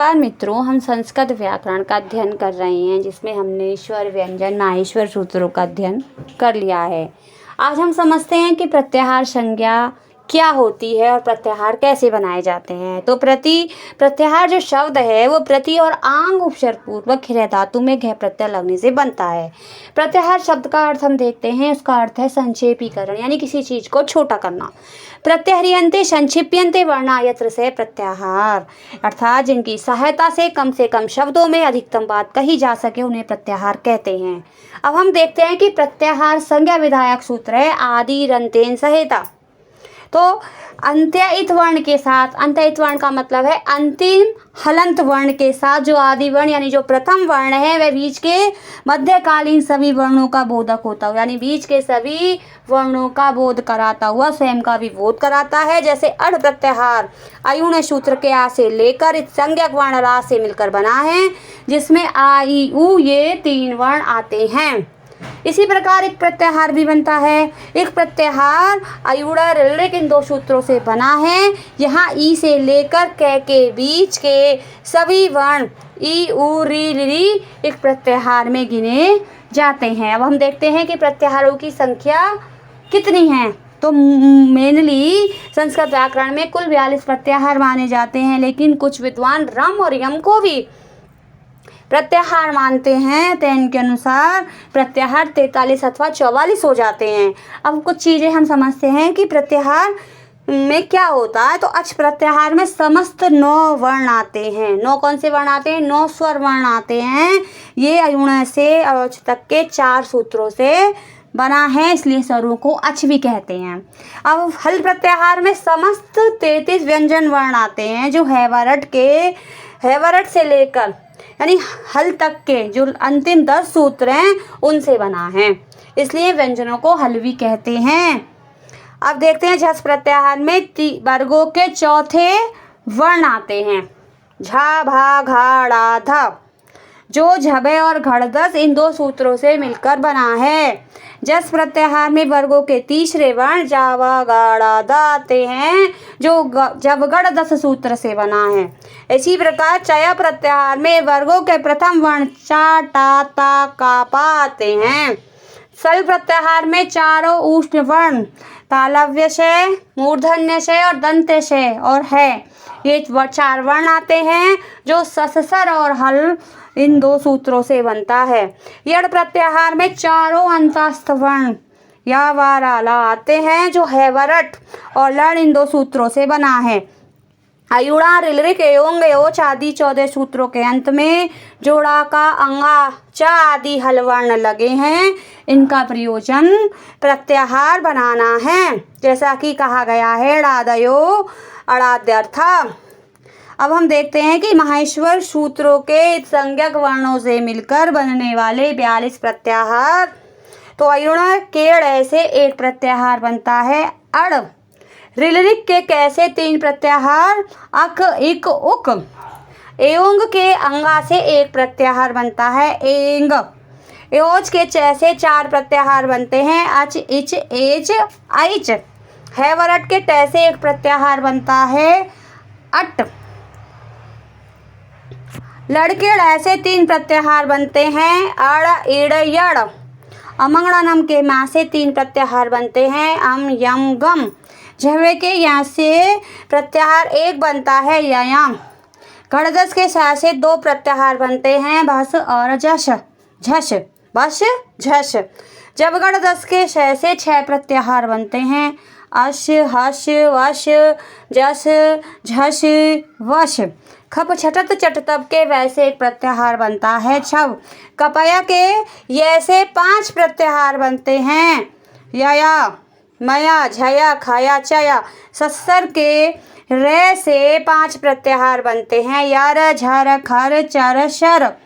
नमस्कार मित्रों, हम संस्कृत व्याकरण का अध्ययन कर रहे हैं जिसमें हमने स्वर व्यंजन माहेश्वर सूत्रों का अध्ययन कर लिया है। आज हम समझते हैं कि प्रत्याहार संज्ञा क्या होती है और प्रत्याहार कैसे बनाए जाते हैं। तो प्रत्याहार जो शब्द है वो प्रति और आंग उपसर्ग पूर्वक हृदय धातु में घ प्रत्यय लगने से बनता है। प्रत्याहार शब्द का अर्थ हम देखते हैं, उसका अर्थ है संक्षेपीकरण, यानी किसी चीज को छोटा करना। प्रत्यहरियन्ते संक्षिप्यन्ते वर्णा यत्र से प्रत्याहार, अर्थात जिनकी सहायता से कम शब्दों में अधिकतम बात कही जा सके उन्हें प्रत्याहार कहते हैं। अब हम देखते हैं कि प्रत्याहार संज्ञा विधायक सूत्र है आदि रंतेन सहेता। तो अंत्ययित वर्ण के साथ, अंत्ययित वर्ण का मतलब है अंतिम हलंत वर्ण के साथ जो आदि वर्ण यानी जो प्रथम वर्ण है वह बीच के मध्यकालीन सभी वर्णों का बोधक होता है, यानी बीच के सभी वर्णों का बोध कराता हुआ स्वयं का भी बोध कराता है। जैसे अड़ प्रत्याहार अयुण सूत्र के आ से लेकर इस संज्ञक वर्ण रा से मिलकर बना है, जिसमें आ ई उ ये तीन वर्ण आते हैं। इसी प्रकार एक प्रत्याहार भी बनता है। एक प्रत्याहार अयुड़ा ऋलिक इन दो सूत्रों से बना है। यहाँ ई से लेकर क के बीच के सभी वर्ण ई उ री री एक प्रत्याहार में गिने जाते हैं। अब हम देखते हैं कि प्रत्याहारों की संख्या कितनी है। तो मेनली संस्कृत व्याकरण में कुल 42 प्रत्याहार माने जाते हैं, लेकिन कुछ विद्वान रम और यम को भी प्रत्याहार मानते हैं, तो इनके अनुसार प्रत्याहार 43 अथवा 44 हो जाते हैं। अब कुछ चीज़ें हम समझते हैं कि प्रत्याहार में क्या होता है। तो अच प्रत्याहार में समस्त 9 वर्ण आते हैं। 9 कौन से वर्ण आते हैं? 9 स्वर वर्ण आते हैं। ये अयुण से अच तक के 4 सूत्रों से बना है, इसलिए स्वरों को अच भी कहते हैं। अब हल प्रत्याहार में समस्त 33 व्यंजन वर्ण आते हैं जो हैवरट से लेकर यानी हल तक के जो अंतिम 10 सूत्र हैं उनसे बना है, इसलिए व्यंजनों को हल भी कहते हैं। अब देखते हैं झस प्रत्याहार में वर्गों के चौथे वर्ण आते हैं। झा भा घा ड़ा धा, जो झबे और घड़दस इन 2 सूत्रों से मिलकर बना है। जस प्रत्याहार में वर्गों के तीसरे वर्ण जावा गाड़ा दा आते हैं जो जबगढ़ 10 सूत्र से बना है। इसी प्रकार चय प्रत्याहार में वर्गों के प्रथम वर्ण चा टा ता का पा आते हैं। सल प्रत्याहार में चारों ऊष्ण वर्ण तालव्य से, मूर्धन्य से और दंत्य से और है, ये 4 वर्ण आते हैं जो सससर और हल इन 2 सूत्रों से बनता है। यड़ प्रत्याहार में चारों अंतस्थ वर्ण या वाराला आते हैं जो हैवरट और लड़ इन 2 सूत्रों से बना है। अयुड़ा ऋलिक एवं एवोच आदि 14 सूत्रों के अंत में जोड़ा का अंगा च आदि हल वर्ण लगे हैं। इनका प्रयोजन प्रत्याहार बनाना है, जैसा कि कहा गया है ड़ादयो अड़ाद्यर्था। अब हम देखते हैं कि माहेश्वर सूत्रों के संज्ञक वर्णों से मिलकर बनने वाले 42 प्रत्याहार। तो अयुण केड़ ऐसे एक प्रत्याहार बनता है अड़। ऋलिक के कैसे 3 प्रत्याहार अक इक उक। एओंग के अंगा से एक प्रत्याहार बनता है एंग। एओज के चैसे 4 प्रत्याहार बनते हैं अच इच एच ऐच। हैवरट के टैसे एक प्रत्याहार बनता है अट। लड़केड़ ऐसे 3 प्रत्याहार बनते हैं अड़ इड़ यड़। अमंगड़नम के मा से 3 प्रत्याहार बनते हैं अम यम गम। झवे के यहाँ से प्रत्याहार 1 बनता है ययम। घड़दस के सा से 2 प्रत्याहार बनते हैं भस और झस झस बस झस। जब गढ़दस के श से 6 प्रत्याहार बनते हैं अश हश वश जस झस वश। खप छटत चटतब के वैसे एक प्रत्याहार बनता है छव। कपया के यैसे 5 प्रत्याहार बनते हैं यया मया झया खाया चया। सस्सर के रे से 5 प्रत्याहार बनते हैं यार झर खर चर शर।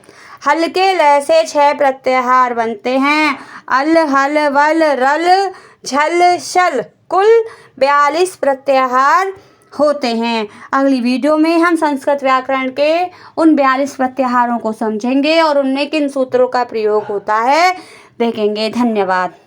हल्के ल से 6 प्रत्याहार बनते हैं अल हल वल रल झल शल। कुल 42 प्रत्याहार होते हैं। अगली वीडियो में हम संस्कृत व्याकरण के उन 42 प्रत्याहारों को समझेंगे और उनमें किन सूत्रों का प्रयोग होता है देखेंगे। धन्यवाद।